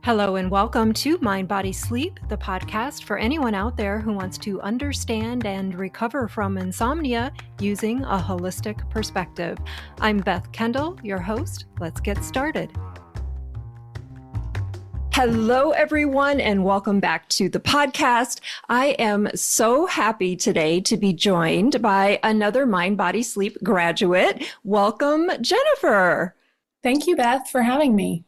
Hello and welcome to Mind, Body, Sleep, the podcast for anyone out there who wants to understand and recover from insomnia using a holistic perspective. I'm Beth Kendall, your host. Let's get started. Hello, everyone, and welcome back to the podcast. I am so happy today to be joined by another Mind, Body, Sleep graduate. Welcome, Jennifer. Thank you, Beth, for having me.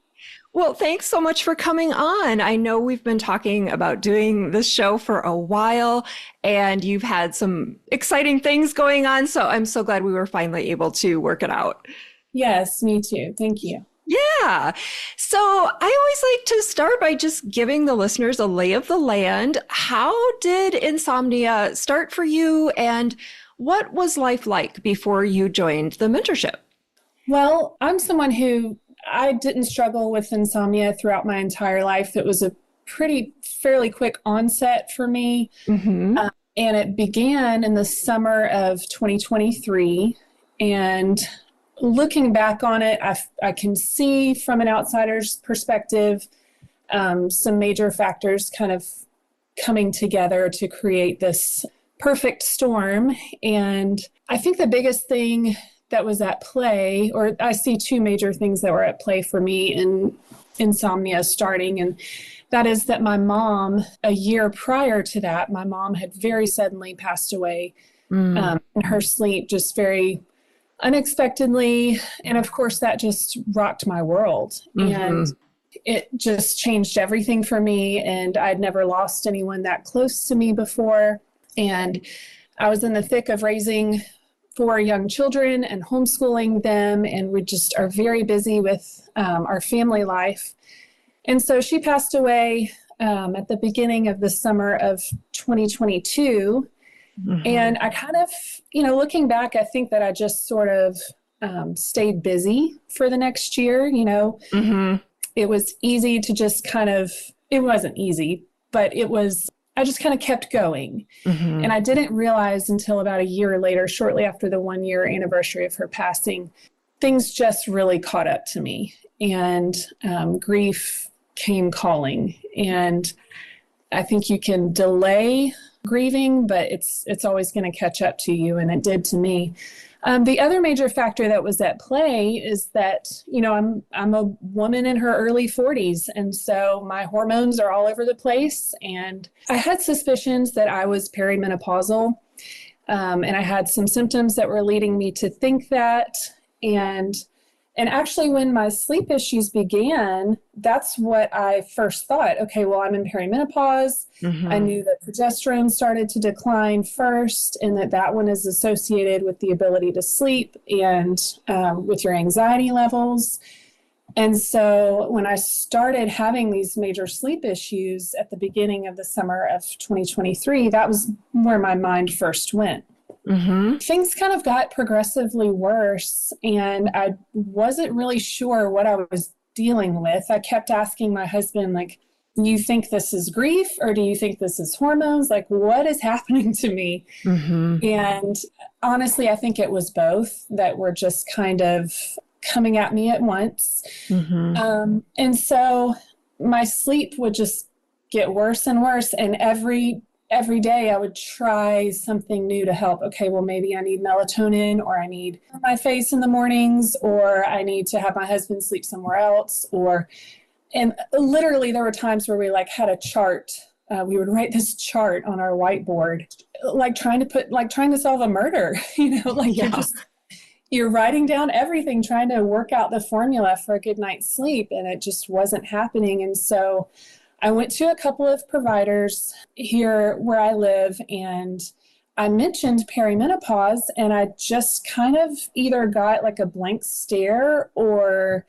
Well, thanks so much for coming on. I know we've been talking about doing this show for a while, and you've had some exciting things going on, so I'm so glad we were finally able to work it out. Yes, me too. Thank you. Yeah. So I always like to start by just giving the listeners a lay of the land. How did insomnia start for you, and what was life like before you joined the mentorship? Well, I'm someone who I didn't struggle with insomnia throughout my entire life. It was a fairly quick onset for me. Mm-hmm. And it began in the summer of 2023. And looking back on it, I can see from an outsider's perspective, some major factors kind of coming together to create this perfect storm. And I think the biggest thing that was at play, or I see two major things that were at play for me in insomnia starting. And that is that my mom, a year prior to that, my mom had very suddenly passed away in her sleep, just very unexpectedly. And of course, that just rocked my world. Mm-hmm. And it just changed everything for me. And I'd never lost anyone that close to me before. And I was in the thick of raising 4 young children and homeschooling them, and we just are very busy with our family life. And so she passed away at the beginning of the summer of 2022. Mm-hmm. And I kind of, looking back, I think that I just sort of stayed busy for the next year. Mm-hmm. It was easy to just it wasn't easy, but I just kind of kept going. Mm-hmm. And I didn't realize until about a year later, shortly after the 1-year anniversary of her passing, things just really caught up to me, and grief came calling. And I think you can delay grieving, but it's always going to catch up to you. And it did to me. The other major factor that was at play is that, I'm a woman in her early 40s. And so my hormones are all over the place. And I had suspicions that I was perimenopausal. And I had some symptoms that were leading me to think that. And actually, when my sleep issues began, that's what I first thought. Okay, well, I'm in perimenopause. Mm-hmm. I knew that progesterone started to decline first, and that one is associated with the ability to sleep and with your anxiety levels. And so when I started having these major sleep issues at the beginning of the summer of 2023, that was where my mind first went. Mm-hmm. Things kind of got progressively worse, and I wasn't really sure what I was dealing with. I kept asking my husband, do you think this is grief, or do you think this is hormones? What is happening to me? Mm-hmm. And honestly, I think it was both that were just kind of coming at me at once. Mm-hmm. And so my sleep would just get worse and worse, and every day I would try something new to help. Okay, well, maybe I need melatonin, or I need my face in the mornings, or I need to have my husband sleep somewhere else. And literally there were times where we had a chart. We would write this chart on our whiteboard, trying to solve a murder, Yeah. You're writing down everything, trying to work out the formula for a good night's sleep. And it just wasn't happening. And so I went to a couple of providers here where I live, and I mentioned perimenopause, and I just kind of either got a blank stare, or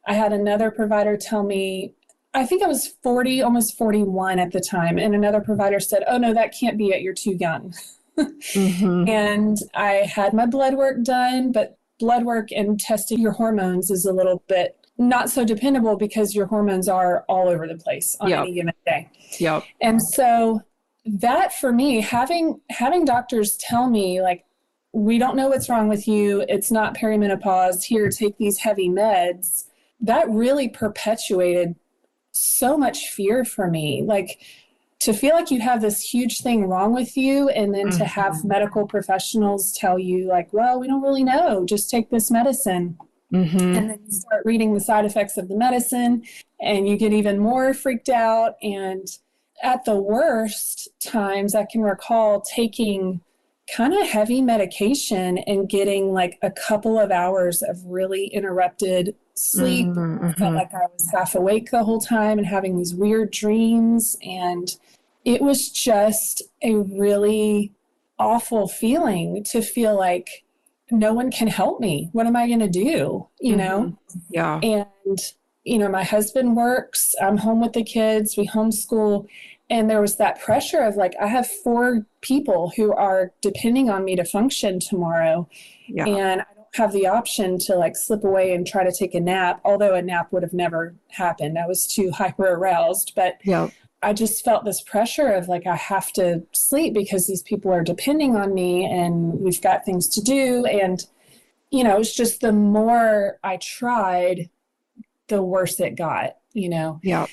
I had another provider tell me, I think I was 40, almost 41 at the time, and another provider said, oh no, that can't be it, you're too young. Mm-hmm. And I had my blood work done, but blood work and testing your hormones is a little bit not so dependable because your hormones are all over the place on any given day. Yep. And so that for me, having doctors tell me we don't know what's wrong with you, it's not perimenopause, here, take these heavy meds, that really perpetuated so much fear for me. Like, to feel like you have this huge thing wrong with you, and then to have medical professionals tell you, like, well, we don't really know, just take this medicine. And then you start reading the side effects of the medicine and you get even more freaked out. And at the worst times, I can recall taking kind of heavy medication and getting like a couple of hours of really interrupted sleep. I felt like I was half awake the whole time and having these weird dreams. And it was just a really awful feeling to feel like no one can help me. What am I going to do? You know? Yeah. And, you know, my husband works, I'm home with the kids, we homeschool. And there was that pressure of like, I have 4 people who are depending on me to function tomorrow. Yeah. And I don't have the option to like slip away and try to take a nap, although a nap would have never happened. I was too hyper aroused, but I just felt this pressure of like, I have to sleep because these people are depending on me and we've got things to do. And, you know, it's just the more I tried, the worse it got, you know? Yeah.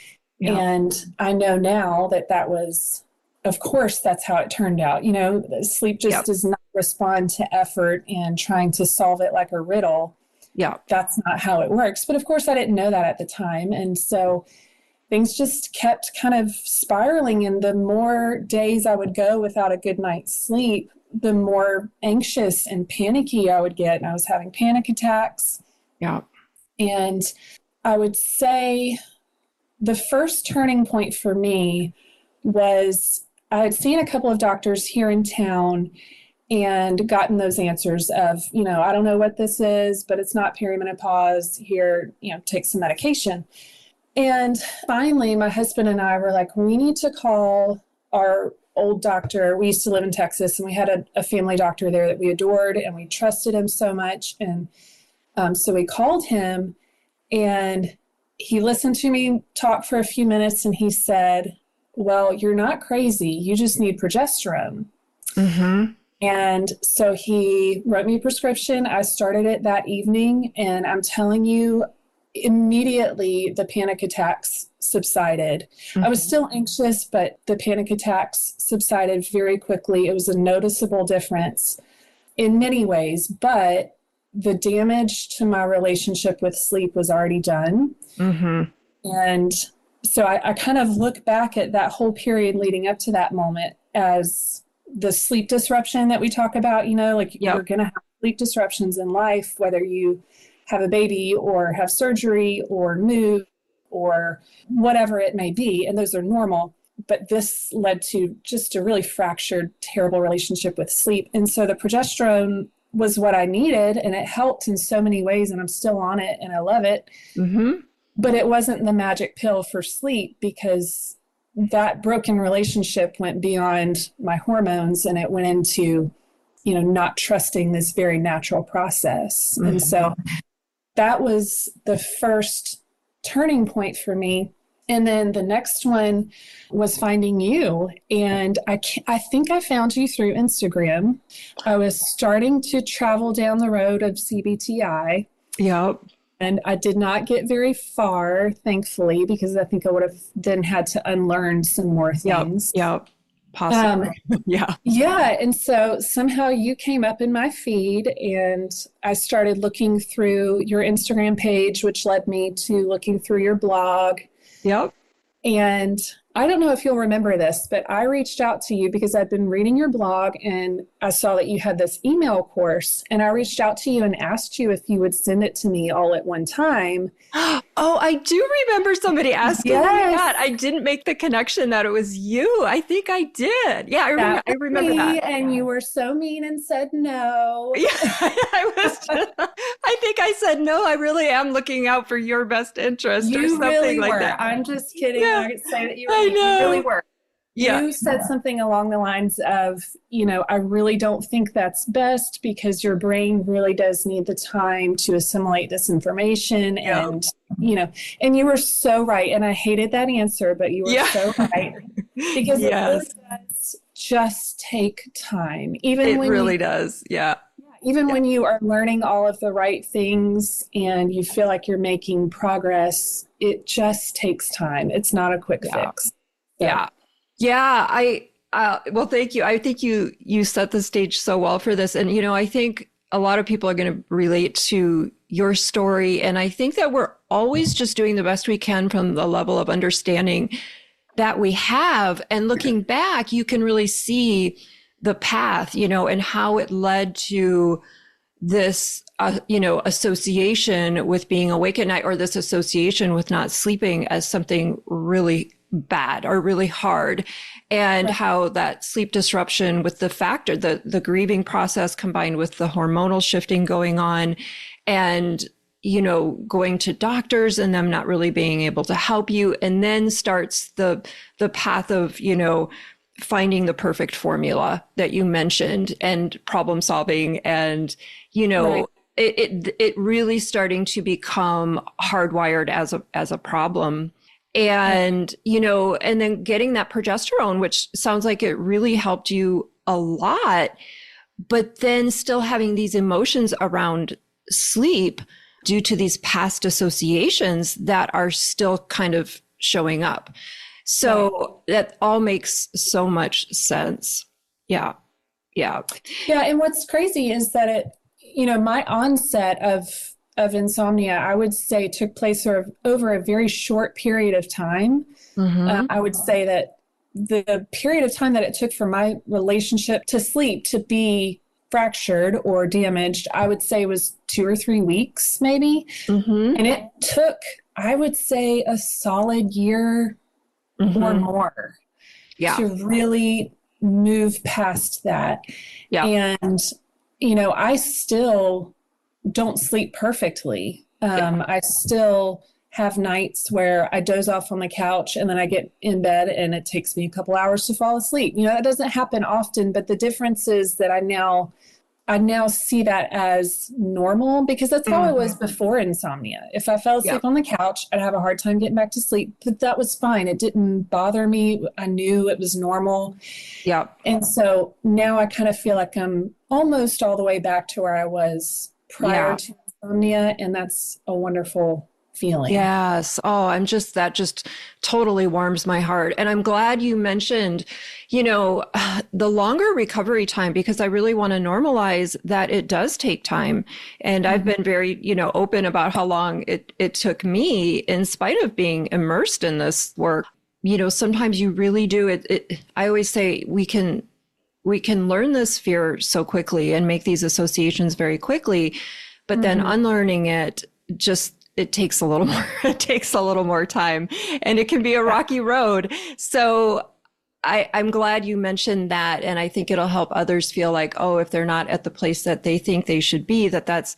And I know now that that was, of course, that's how it turned out. You know, sleep just does not respond to effort and trying to solve it like a riddle. Yeah. That's not how it works. But of course, I didn't know that at the time. And so things just kept kind of spiraling. And the more days I would go without a good night's sleep, the more anxious and panicky I would get. And I was having panic attacks. Yeah. And I would say the first turning point for me was I had seen a couple of doctors here in town and gotten those answers of, you know, I don't know what this is, but it's not perimenopause. Here, you know, take some medication. And finally, my husband and I were like, we need to call our old doctor. We used to live in Texas, and we had a family doctor there that we adored, and we trusted him so much. And so we called him, and he listened to me talk for a few minutes, and he said, well, you're not crazy. You just need progesterone. And so he wrote me a prescription. I started it that evening, and I'm telling you, immediately the panic attacks subsided. I was still anxious, but the panic attacks subsided very quickly. It was a noticeable difference in many ways, but the damage to my relationship with sleep was already done. And so I kind of look back at that whole period leading up to that moment as the sleep disruption that we talk about. You know, like you're going to have sleep disruptions in life, whether you have a baby or have surgery or move or whatever it may be. And those are normal. But this led to just a really fractured, terrible relationship with sleep. And so the progesterone was what I needed, and it helped in so many ways, and I'm still on it and I love it. But it wasn't the magic pill for sleep, because that broken relationship went beyond my hormones, and it went into, you know, not trusting this very natural process. And so that was the first turning point for me. And then the next one was finding you. And I think I found you through Instagram. I was starting to travel down the road of CBTI. And I did not get very far, thankfully, because I think I would have then had to unlearn some more things. Possibly. Yeah. And so somehow you came up in my feed, and I started looking through your Instagram page, which led me to looking through your blog. And I don't know if you'll remember this, but I reached out to you because I'd been reading your blog and I saw that you had this email course, and I reached out to you and asked you if you would send it to me all at one time. Oh, I do remember somebody asking me that. I didn't make the connection that it was you. I think I did. Yeah, I remember that. And you were so mean and said no. Yeah, I think I said no. I really am looking out for your best interest or something really like were. that. I'm just kidding. Yeah. I could say that you really were. You said something along the lines of, you know, I really don't think that's best because your brain really does need the time to assimilate this information. And, you know, and you were so right. And I hated that answer, but you were so right. Because it really does just take time. Even it when really does. Yeah. Even when you are learning all of the right things and you feel like you're making progress, it just takes time. It's not a quick fix. So. Yeah. Yeah. Well, thank you. I think you set the stage so well for this. And, I think a lot of people are going to relate to your story. And I think that we're always just doing the best we can from the level of understanding that we have. And looking back, you can really see the path, and how it led to this, association with being awake at night, or this association with not sleeping as something really bad or really hard, and how that sleep disruption with the factor, the grieving process combined with the hormonal shifting going on, and going to doctors and them not really being able to help you, and then starts the path of finding the perfect formula that you mentioned, and problem solving, and it really starting to become hardwired as a problem. And, and then getting that progesterone, which sounds like it really helped you a lot, but then still having these emotions around sleep due to these past associations that are still kind of showing up. So that all makes so much sense. Yeah. Yeah. Yeah. And what's crazy is that my onset of insomnia, I would say, took place sort of over a very short period of time. Mm-hmm. I would say that the period of time that it took for my relationship to sleep to be fractured or damaged, I would say was 2 or 3 weeks, maybe. Mm-hmm. And it took, I would say, a solid year or more to really move past that. Yeah. And, I still don't sleep perfectly. I still have nights where I doze off on the couch and then I get in bed and it takes me a couple hours to fall asleep. That doesn't happen often, but the difference is that I now see that as normal, because that's how it was before insomnia. If I fell asleep on the couch, I'd have a hard time getting back to sleep, but that was fine. It didn't bother me. I knew it was normal. Yeah. And so now I kind of feel like I'm almost all the way back to where I was prior to insomnia. And that's a wonderful feeling. Yes. Oh, that just totally warms my heart. And I'm glad you mentioned, the longer recovery time, because I really want to normalize that it does take time. And I've been very, open about how long it took me, in spite of being immersed in this work. Sometimes you really do it. I always say we can learn this fear so quickly and make these associations very quickly, but then unlearning it takes a little more time, and it can be a rocky road. So I'm glad you mentioned that. And I think it'll help others feel like, oh, if they're not at the place that they think they should be, that's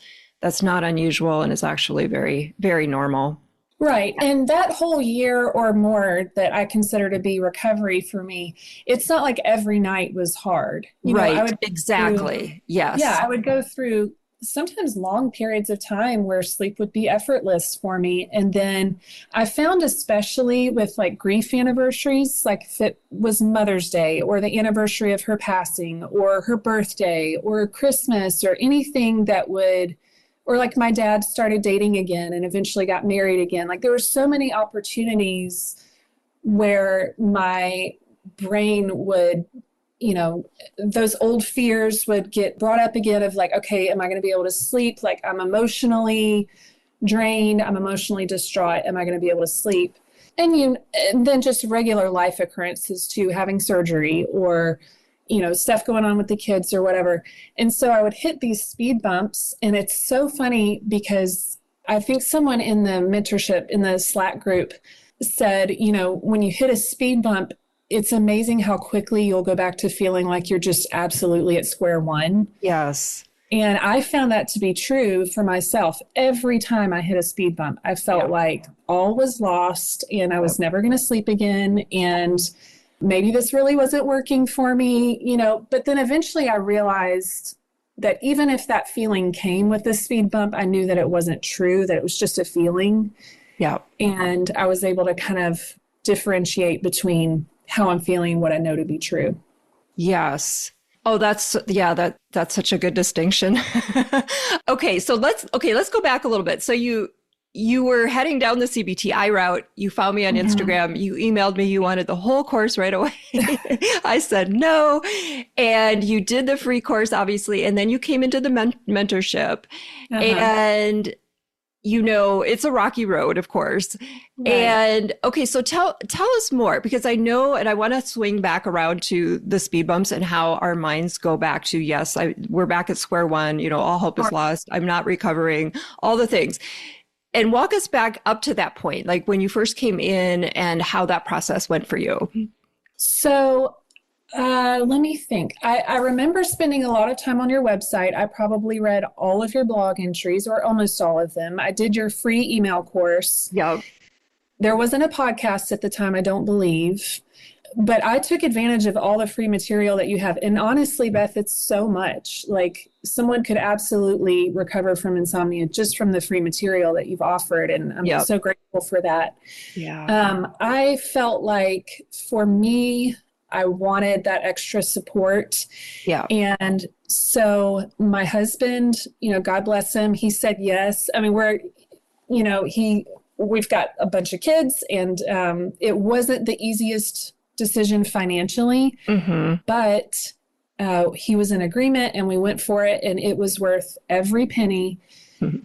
not unusual and is actually very, very normal. Right. And that whole year or more that I consider to be recovery for me, it's not like every night was hard. Exactly. Yes. Yeah. I would go through sometimes long periods of time where sleep would be effortless for me. And then I found, especially with like grief anniversaries, like if it was Mother's Day or the anniversary of her passing or her birthday or Christmas or anything that would, or like my dad started dating again and eventually got married again. Like there were so many opportunities where my brain would, those old fears would get brought up again of like, okay, am I going to be able to sleep? Like I'm emotionally drained. I'm emotionally distraught. Am I going to be able to sleep? And then just regular life occurrences too, having surgery or, stuff going on with the kids or whatever. And so I would hit these speed bumps. And it's so funny because I think someone in the mentorship in the Slack group said, when you hit a speed bump, it's amazing how quickly you'll go back to feeling like you're just absolutely at square one. Yes. And I found that to be true for myself. Every time I hit a speed bump, I felt like all was lost and I was never going to sleep again. And maybe this really wasn't working for me, but then eventually I realized that even if that feeling came with the speed bump, I knew that it wasn't true, that it was just a feeling. Yeah. And I was able to kind of differentiate between how I'm feeling, what I know to be true. Yes. Oh, that's such a good distinction. Okay, so let's go back a little bit. So you were heading down the CBTI route. You found me on Instagram. You emailed me. You wanted the whole course right away. I said no. And you did the free course, obviously. And then you came into the mentorship. And, it's a rocky road, of course. Right. And okay, so tell us more, because I know, and I want to swing back around to the speed bumps and how our minds go back to, yes, we're back at square one, all hope is lost. I'm not recovering, all the things. And walk us back up to that point, like when you first came in and how that process went for you. So let me think. I remember spending a lot of time on your website. I probably read all of your blog entries, or almost all of them. I did your free email course. Yep. There wasn't a podcast at the time, I don't believe. But I took advantage of all the free material that you have. And honestly, Beth, it's so much. Like, someone could absolutely recover from insomnia just from the free material that you've offered. And I'm so grateful for that. Yeah. I felt like for me, I wanted that extra support. Yeah. And so my husband, God bless him, he said yes. I mean, we've got a bunch of kids, and it wasn't the easiest decision financially, but he was in agreement, and we went for it, and it was worth every penny.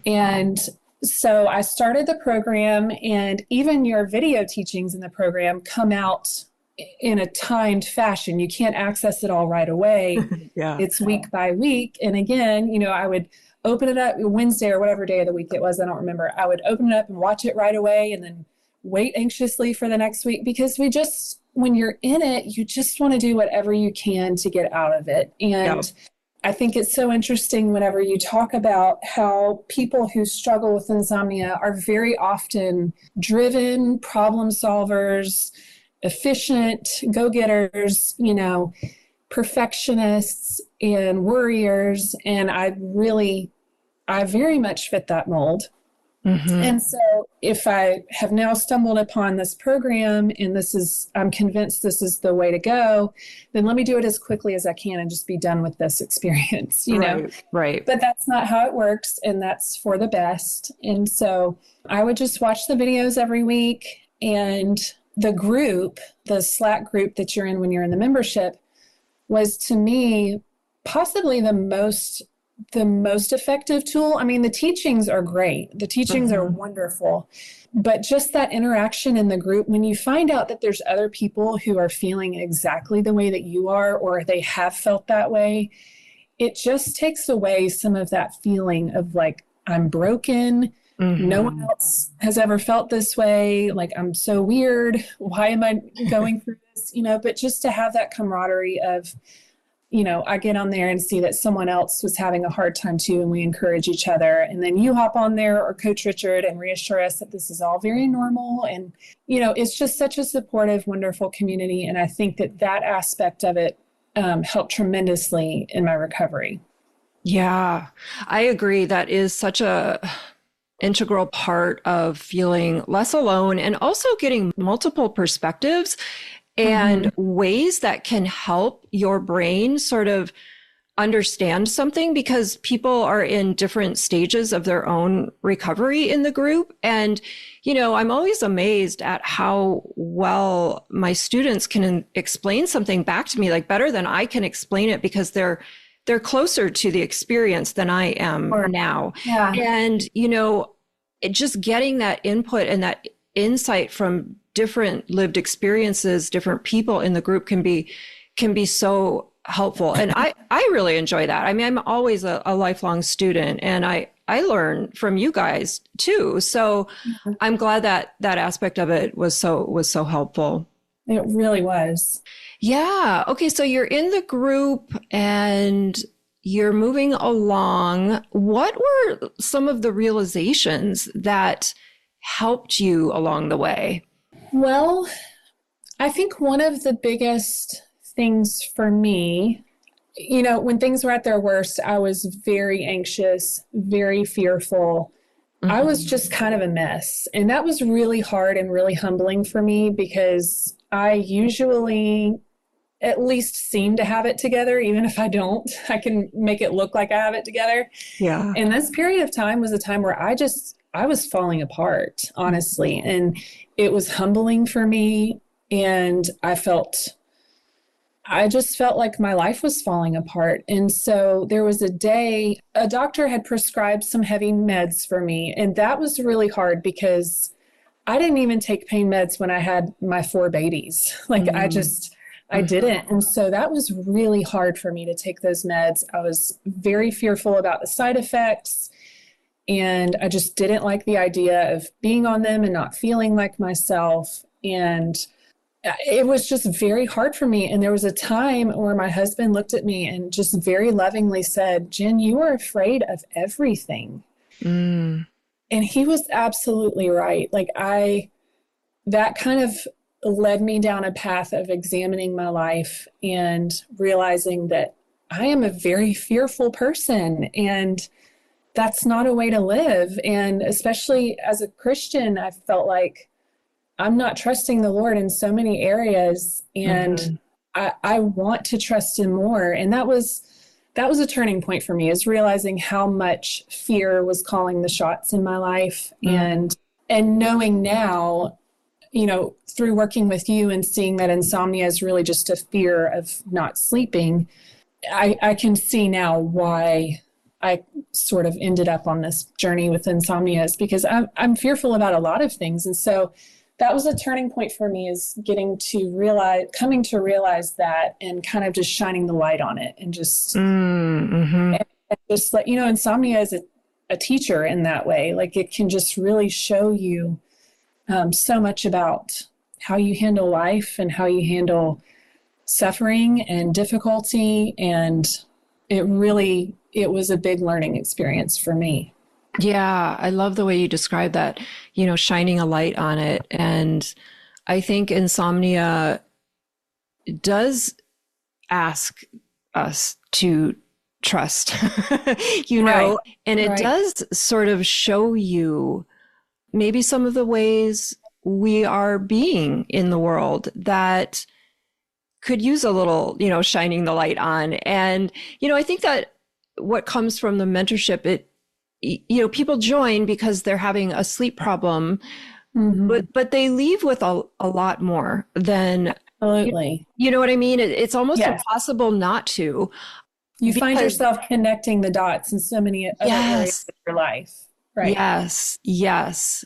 And so I started the program, and even your video teachings in the program come out in a timed fashion. You can't access it all right away. It's week by week. And again, I would open it up Wednesday or whatever day of the week it was, I don't remember. I would open it up and watch it right away, and then wait anxiously for the next week, because when you're in it, you just want to do whatever you can to get out of it. And I think it's so interesting whenever you talk about how people who struggle with insomnia are very often driven, problem solvers, efficient, go-getters, perfectionists and worriers. And I very much fit that mold. And so if I have now stumbled upon this program, and I'm convinced this is the way to go, then let me do it as quickly as I can and just be done with this experience, Right. But that's not how it works, and that's for the best. And so I would just watch the videos every week, and the Slack group that you're in when you're in the membership, was to me possibly the most effective tool. I mean, the teachings are great. The teachings are wonderful, but just that interaction in the group, when you find out that there's other people who are feeling exactly the way that you are, or they have felt that way, it just takes away some of that feeling of like, I'm broken. No one else has ever felt this way. Like, I'm so weird. Why am I going through this? But just to have that camaraderie of, I get on there and see that someone else was having a hard time too, and we encourage each other. And then you hop on there, or Coach Richard, and reassure us that this is all very normal. And, it's just such a supportive, wonderful community. And I think that aspect of it helped tremendously in my recovery. Yeah, I agree. That is such a integral part of feeling less alone, and also getting multiple perspectives and ways that can help your brain sort of understand something, because people are in different stages of their own recovery in the group. And, I'm always amazed at how well my students can explain something back to me, like better than I can explain it, because they're closer to the experience than I am now. Yeah. And, just getting that input and that insight from different lived experiences, different people in the group can be so helpful. And I really enjoy that. I mean, I'm always a lifelong student, and I learn from you guys too. So I'm glad that aspect of it was so helpful. It really was. Yeah. Okay. So you're in the group and you're moving along. What were some of the realizations that helped you along the way? Well, I think one of the biggest things for me, when things were at their worst, I was very anxious, very fearful. I was just kind of a mess. And that was really hard and really humbling for me, because I usually at least seem to have it together. Even if I don't, I can make it look like I have it together. Yeah. And this period of time was a time where I was falling apart, honestly. And it was humbling for me. And I just felt like my life was falling apart. And so there was a day, a doctor had prescribed some heavy meds for me. And that was really hard because I didn't even take pain meds when I had my 4 babies. Like I didn't. And so that was really hard for me to take those meds. I was very fearful about the side effects. And I just didn't like the idea of being on them and not feeling like myself. And it was just very hard for me. And there was a time where my husband looked at me and just very lovingly said, Jen, you are afraid of everything. And he was absolutely right. Like that kind of led me down a path of examining my life and realizing that I am a very fearful person, and that's not a way to live. And especially as a Christian, I felt like I'm not trusting the Lord in so many areas, and I want to trust him more. And that was a turning point for me, is realizing how much fear was calling the shots in my life. And knowing now, through working with you and seeing that insomnia is really just a fear of not sleeping, I can see now why I sort of ended up on this journey with insomnia, is because I'm fearful about a lot of things. And so that was a turning point for me, is coming to realize that, and kind of just shining the light on it, and just, and just let, insomnia is a teacher in that way. Like, it can just really show you so much about how you handle life and how you handle suffering and difficulty. And it was a big learning experience for me. Yeah, I love the way you describe that, shining a light on it. And I think insomnia does ask us to trust, Right. and it Right. does sort of show you maybe some of the ways we are being in the world that could use a little, shining the light on. And, I think that what comes from the mentorship, people join because they're having a sleep problem, but they leave with a lot more than, Absolutely. you know what I mean? It's almost Yes. impossible not to. You find yourself connecting the dots in so many other areas of your life. Right. Yes. Yes.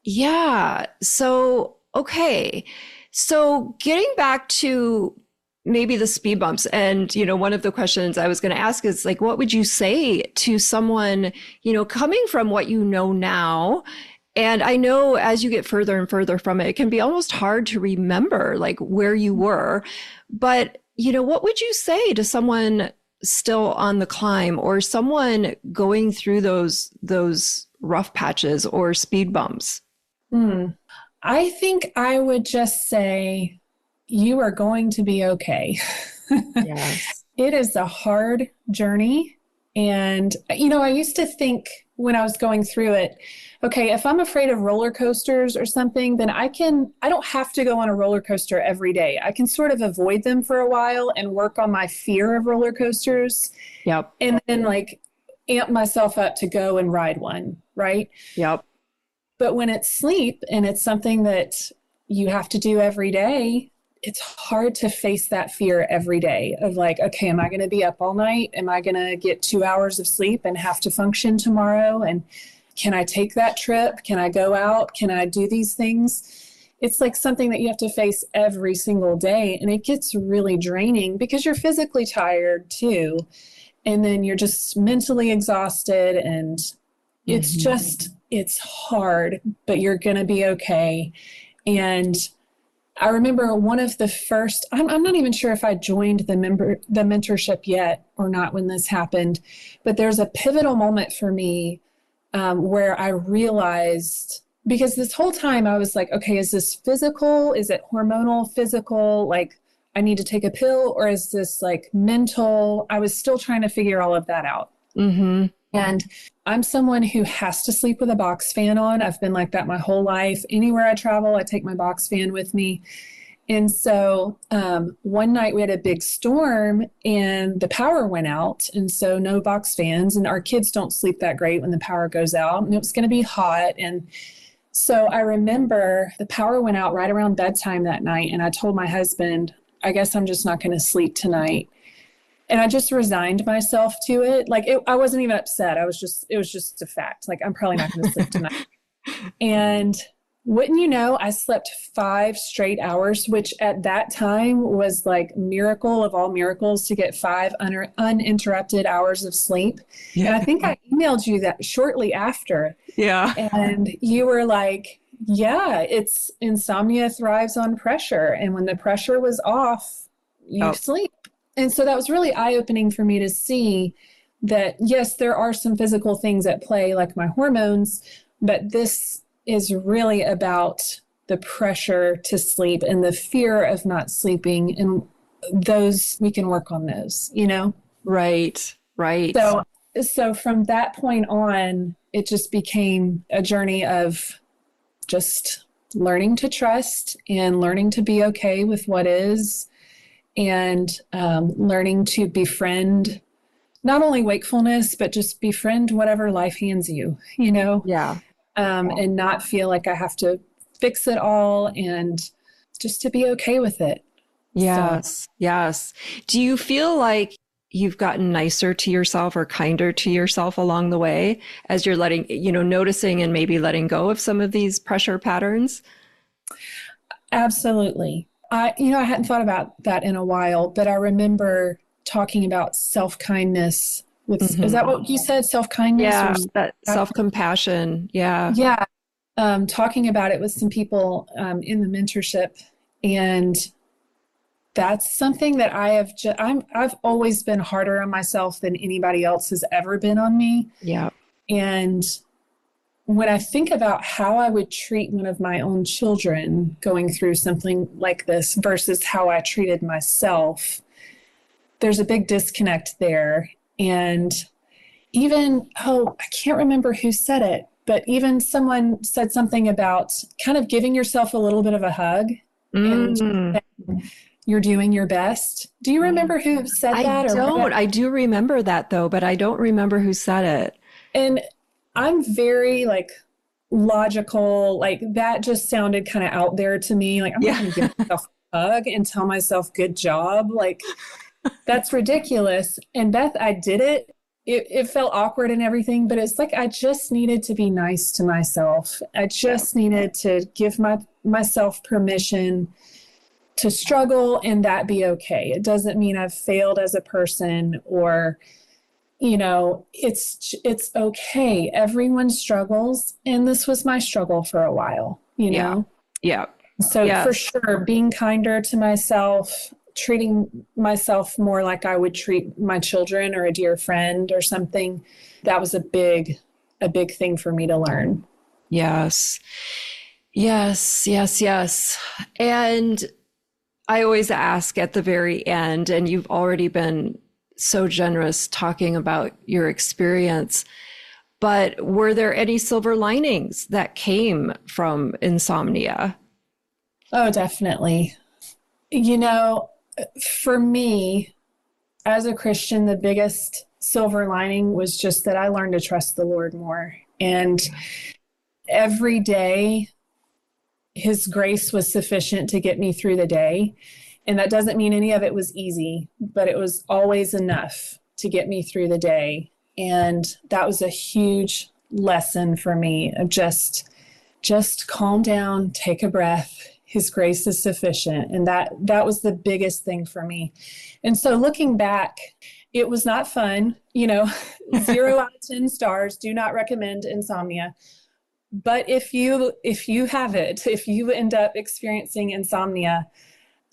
Yeah. So, okay. So getting back to maybe the speed bumps, and, one of the questions I was going to ask is, like, what would you say to someone, coming from what you know now? And I know as you get further and further from it, it can be almost hard to remember, like, where you were. But, what would you say to someone still on the climb, or someone going through those rough patches or speed bumps? I think I would just say, you are going to be okay. Yes. It is a hard journey. And, I used to think when I was going through it, okay, if I'm afraid of roller coasters or something, then I don't have to go on a roller coaster every day. I can sort of avoid them for a while and work on my fear of roller coasters. Yep. And then, like, amp myself up to go and ride one. Right. Yep. But when it's sleep and it's something that you have to do every day, it's hard to face that fear every day of, like, okay, am I going to be up all night? Am I going to get 2 hours of sleep and have to function tomorrow? And can I take that trip? Can I go out? Can I do these things? It's like something that you have to face every single day. And it gets really draining because you're physically tired too. And then you're just mentally exhausted, and it's hard, but you're going to be okay. And I remember one of the first, I'm not even sure if I joined the mentorship yet or not when this happened, but there's a pivotal moment for me where I realized, because this whole time I was like, okay, is this physical? Is it hormonal, physical? Like, I need to take a pill, or is this like mental? I was still trying to figure all of that out. And I'm someone who has to sleep with a box fan on. I've been like that my whole life. Anywhere I travel, I take my box fan with me. And so one night we had a big storm and the power went out. And so no box fans, and our kids don't sleep that great when the power goes out, and it was going to be hot. And so I remember the power went out right around bedtime that night. And I told my husband, I guess I'm just not going to sleep tonight. And I just resigned myself to it. Like I wasn't even upset. It was just a fact. Like, I'm probably not going to sleep tonight. And wouldn't you know, I slept 5 straight hours, which at that time was like miracle of all miracles to get 5 uninterrupted hours of sleep. Yeah. And I think I emailed you that shortly after. Yeah. And you were like, yeah, it's insomnia thrives on pressure. And when the pressure was off, you sleep. And so that was really eye-opening for me to see that, yes, there are some physical things at play, like my hormones, but this is really about the pressure to sleep and the fear of not sleeping. And those, we can work on those, you know? Right. So from that point on, it just became a journey of just learning to trust and learning to be okay with what is, and learning to befriend not only wakefulness, but just befriend whatever life hands you, you know? Yeah. And not feel like I have to fix it all, and just to be okay with it. Yes. Yes. Do you feel like you've gotten nicer to yourself or kinder to yourself along the way as you're noticing and maybe letting go of some of these pressure patterns? Absolutely. I hadn't thought about that in a while, but I remember talking about self-kindness. Is that what you said? Self-kindness? Yeah, that self-compassion. Yeah. Yeah. Talking about it with some people in the mentorship. And that's something that I've always been harder on myself than anybody else has ever been on me. Yeah. And when I think about how I would treat one of my own children going through something like this versus how I treated myself, there's a big disconnect there. And even, I can't remember who said it, but even someone said something about kind of giving yourself a little bit of a hug and you're doing your best. Do you remember who said that? I don't. I do remember that though, but I don't remember who said it. And I'm very logical, that just sounded kind of out there to me. Like, I'm not going to give myself a hug and tell myself good job. That's ridiculous. And Beth, I did it. It felt awkward and everything, but it's like I just needed to be nice to myself. I just needed to give myself permission to struggle and that be okay. It doesn't mean I've failed as a person or, it's okay. Everyone struggles. And this was my struggle for a while, know? Yeah. So for sure, being kinder to myself, treating myself more like I would treat my children or a dear friend or something. That was a big thing for me to learn. Yes. And I always ask at the very end, and you've already been so generous talking about your experience, but were there any silver linings that came from insomnia? Oh, definitely. For me, as a Christian, the biggest silver lining was just that I learned to trust the Lord more. And every day, His grace was sufficient to get me through the day. And that doesn't mean any of it was easy, but it was always enough to get me through the day. And that was a huge lesson for me of just calm down, take a breath. His grace is sufficient. And that was the biggest thing for me. And so looking back, it was not fun, 0 out of 10 stars, do not recommend insomnia. But if you have it, if you end up experiencing insomnia,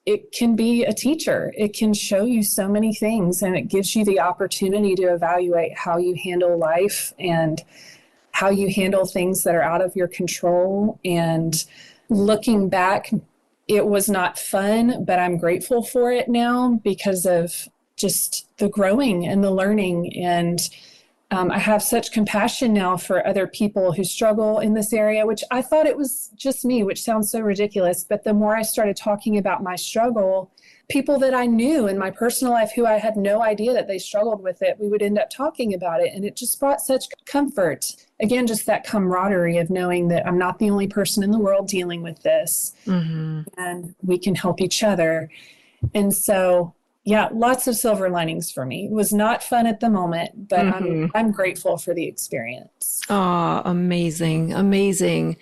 it can be a teacher. It can show you so many things, and it gives you the opportunity to evaluate how you handle life and how you handle things that are out of your control. And looking back, it was not fun, but I'm grateful for it now because of just the growing and the learning and I have such compassion now for other people who struggle in this area, which I thought it was just me, which sounds so ridiculous. But the more I started talking about my struggle, people that I knew in my personal life who I had no idea that they struggled with it, we would end up talking about it. And it just brought such comfort. Again, just that camaraderie of knowing that I'm not the only person in the world dealing with this, and we can help each other. And so, yeah, lots of silver linings for me. It was not fun at the moment, but I'm grateful for the experience. Oh, amazing. Amazing.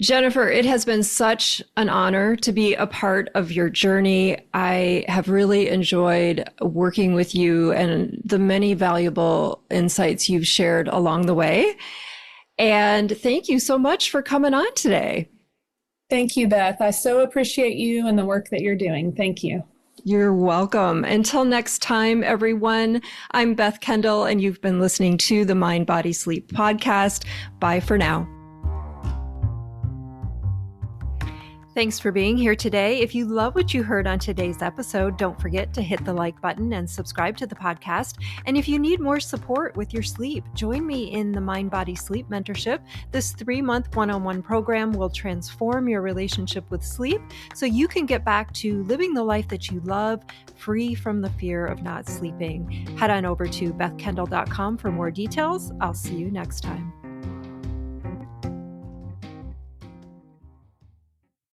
Jennifer, it has been such an honor to be a part of your journey. I have really enjoyed working with you and the many valuable insights you've shared along the way. And thank you so much for coming on today. Thank you, Beth. I so appreciate you and the work that you're doing. Thank you. You're welcome. Until next time, everyone, I'm Beth Kendall, and you've been listening to the Mind, Body, Sleep podcast. Bye for now. Thanks for being here today. If you love what you heard on today's episode, don't forget to hit the like button and subscribe to the podcast. And if you need more support with your sleep, join me in the Mind, Body, Sleep Mentorship. This 3-month one-on-one program will transform your relationship with sleep so you can get back to living the life that you love, free from the fear of not sleeping. Head on over to bethkendall.com for more details. I'll see you next time.